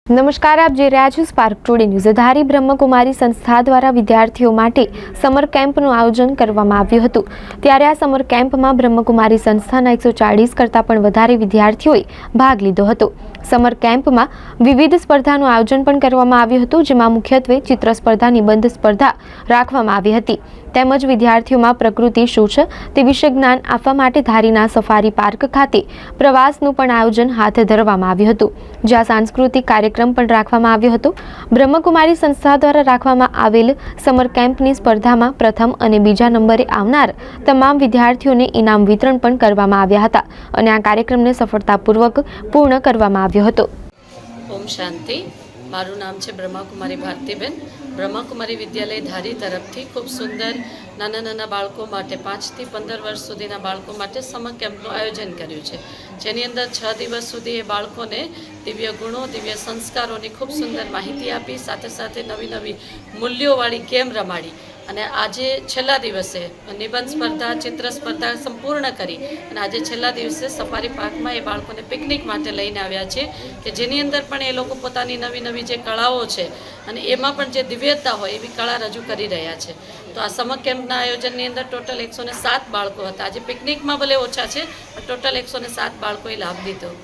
નમસ્કાર, આપ જોઈ રહ્યા છો સ્પાર્ક ટુડે ન્યૂઝ। ધારી બ્રહ્મકુમારી સંસ્થા દ્વારા વિદ્યાર્થીઓ માટે સમર કેમ્પનું આયોજન કરવામાં આવ્યું હતું। ત્યારે આ સમર કેમ્પમાં બ્રહ્મકુમારી સંસ્થાના 140 કરતાં પણ વધારે વિદ્યાર્થીઓએ ભાગ લીધો હતો। સમર કેમ્પમાં વિવિધ સ્પર્ધાનું આયોજન પણ કરવામાં આવ્યું હતું, જેમાં મુખ્યત્વે ચિત્ર સ્પર્ધા, નિબંધ સ્પર્ધા રાખવામાં આવી હતી, તેમજ વિદ્યાર્થીઓમાં પ્રકૃતિ શું છે તે વિશે જ્ઞાન આપવા માટે ધારીના સફારી પાર્ક ખાતે પ્રવાસનું પણ આયોજન હાથ ધરવામાં આવ્યું હતું, જ્યાં સાંસ્કૃતિક કાર્યક્રમ પણ રાખવામાં આવ્યો હતો। બ્રહ્મકુમારી સંસ્થા દ્વારા રાખવામાં આવેલ સમર કેમ્પની સ્પર્ધામાં પ્રથમ અને બીજા નંબરે આવનાર તમામ વિદ્યાર્થીઓને ઇનામ વિતરણ પણ કરવામાં આવ્યા હતા અને આ કાર્યક્રમને સફળતાપૂર્વક પૂર્ણ કરવામાં આવ્યો હતો। ओम शांति। मारू नाम है ब्रह्माकुमारी भारतीबेन। ब्रह्माकुमारी विद्यालय धारी तरफथी खूब सुंदर नाना नाना बाळको माटे 5 થી 15 वर्ष सुधीना बाळको माटे समर केम्पनुं आयोजन कर्युं छे, जेनी अंदर 6 દિવસ सुधी ए बाळकोने दिव्य गुणों, दिव्य संस्कारोनी खूब सुंदर माहिती आपी, साथे साथे नवी नवी मूल्योवाળી गेम रमाड़ी અને આજે છેલ્લા દિવસે નિબંધ સ્પર્ધા, ચિત્ર સ્પર્ધા સંપૂર્ણ કરી અને આજે છેલ્લા દિવસે સફારી પાર્કમાં એ બાળકોને પિકનિક માટે લઈને આવ્યા છે કે જેની અંદર પણ એ લોકો પોતાની નવી નવી જે કળાઓ છે અને એમાં પણ જે દિવ્યતા હોય એવી કળા રજૂ કરી રહ્યા છે। તો આ સમર કેમ્પના આયોજનની અંદર ટોટલ 107 બાળકો હતા। આજે પિકનિકમાં ભલે ઓછા છે પણ ટોટલ 107 બાળકોએ લાભ લીધો।